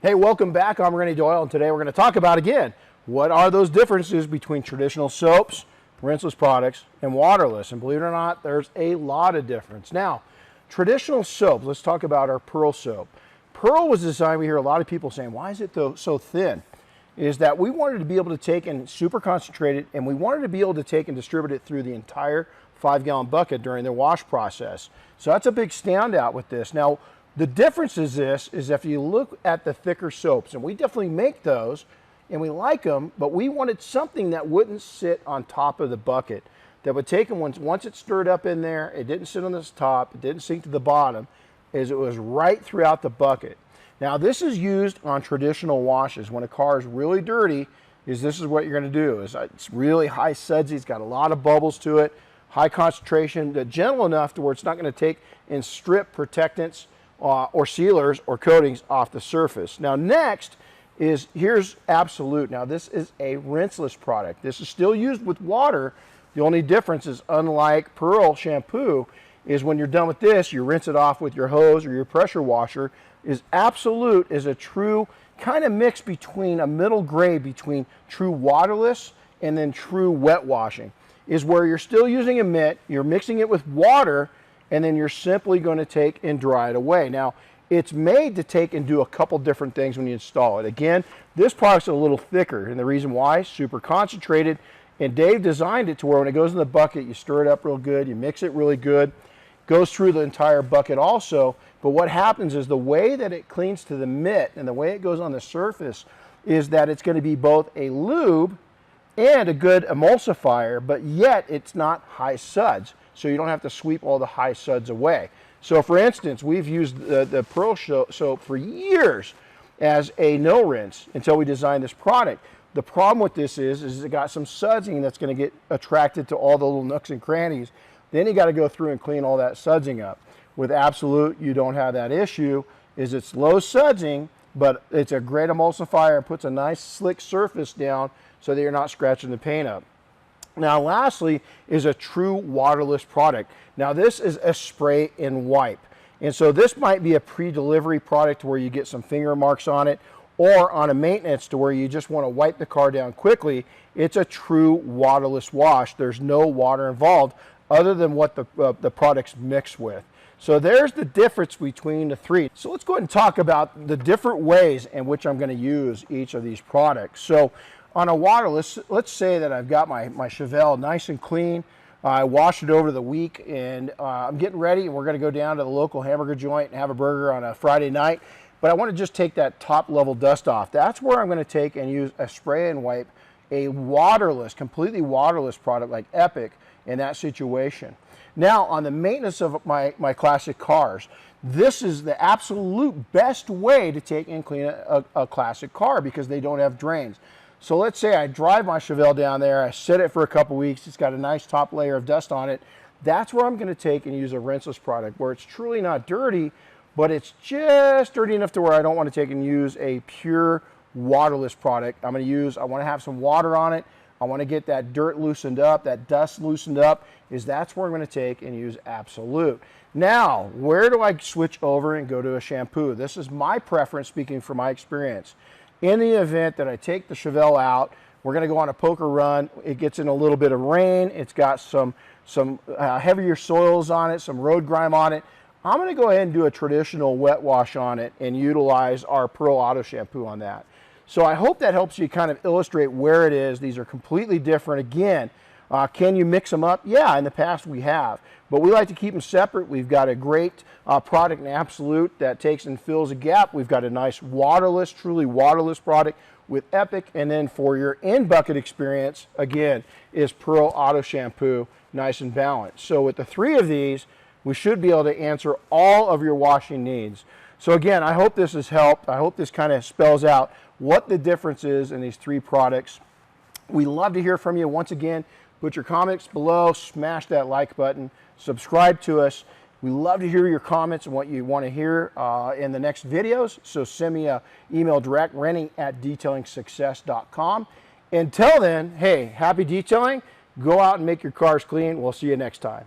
Hey, welcome back. I'm Renny Doyle, and today we're going to talk about, again, what are those differences between traditional soaps, rinseless products, and waterless. And believe it or not, there's a lot of difference. Now, traditional soaps, let's talk about our Pearl soap. Pearl was designed, we hear a lot of people saying, why is it so thin? Is that we wanted to be able to take and super concentrate it, and we wanted to be able to take and distribute it through the entire 5-gallon bucket during the wash process. So that's a big standout with this. Now, the difference is this, is if you look at the thicker soaps, and we definitely make those, and we like them, but we wanted something that wouldn't sit on top of the bucket, that would take them once it's stirred up in there, it didn't sit on this top, it didn't sink to the bottom, is it was right throughout the bucket. Now this is used on traditional washes. When a car is really dirty, this is what you're going to do. It's really high sudsy, it's got a lot of bubbles to it, high concentration, gentle enough to where it's not going to take and strip protectants or sealers or coatings off the surface. Now next is, here's Absolute. Now this is a rinseless product. This is still used with water. The only difference is, unlike Pearl shampoo, is when you're done with this, you rinse it off with your hose or your pressure washer. Absolute is a true kind of mix between a middle grade between true waterless and then true wet washing. Is where you're still using a mitt, you're mixing it with water, and then you're simply going to take and dry it away. Now, it's made to take and do a couple different things when you install it. Again, this product's a little thicker, and the reason why, super concentrated, and Dave designed it to where when it goes in the bucket, you stir it up real good, you mix it really good, goes through the entire bucket also, but what happens is the way that it cleans to the mitt and the way it goes on the surface is that it's going to be both a lube and a good emulsifier, but yet it's not high suds. So you don't have to sweep all the high suds away. So for instance, we've used the Pearl soap for years as a no rinse until we designed this product. The problem with this is it got some sudsing that's going to get attracted to all the little nooks and crannies. Then you got to go through and clean all that sudsing up. With Absolute, you don't have that issue. It's low sudsing, but it's a great emulsifier and puts a nice slick surface down so that you're not scratching the paint up. Now lastly is a true waterless product. Now this is a spray and wipe. And so this might be a pre-delivery product where you get some finger marks on it, or on a maintenance to where you just want to wipe the car down quickly. It's a true waterless wash. There's no water involved other than what the product's mixed with. So there's the difference between the three. So let's go ahead and talk about the different ways in which I'm going to use each of these products. So on a waterless, let's say that I've got my Chevelle nice and clean. I washed it over the week, and I'm getting ready, and we're going to go down to the local hamburger joint and have a burger on a Friday night. But I want to just take that top level dust off. That's where I'm going to take and use a spray and wipe, a waterless, completely waterless product like Epic in that situation. Now on the maintenance of my classic cars, this is the absolute best way to take and clean a classic car because they don't have drains. So let's say I drive my Chevelle down there, I sit it for a couple weeks, it's got a nice top layer of dust on it. That's where I'm going to take and use a rinseless product where it's truly not dirty, but it's just dirty enough to where I don't want to take and use a pure waterless product. I want to have some water on it. I want to get that dirt loosened up, that dust loosened up, that's where I'm going to take and use Absolute. Now, where do I switch over and go to a shampoo? This is my preference, speaking from my experience. In the event that I take the Chevelle out, we're going to go on a poker run, it gets in a little bit of rain, it's got some heavier soils on it, some road grime on it, I'm going to go ahead and do a traditional wet wash on it and utilize our Pearl Auto Shampoo on that. So I hope that helps you kind of illustrate where it is. These are completely different. Again, can you mix them up? Yeah, in the past we have. But we like to keep them separate. We've got a great product in Absolute that takes and fills a gap. We've got a nice waterless, truly waterless product with Epic. And then for your in-bucket experience, again, is Pearl Auto Shampoo, nice and balanced. So with the three of these, we should be able to answer all of your washing needs. So again, I hope this has helped. I hope this kind of spells out what the difference is in these three products. We love to hear from you. Once again, put your comments below, smash that like button, subscribe to us. We love to hear your comments and what you want to hear in the next videos. So send me an email direct, renny@detailingsuccess.com. Until then, hey, happy detailing. Go out and make your cars clean. We'll see you next time.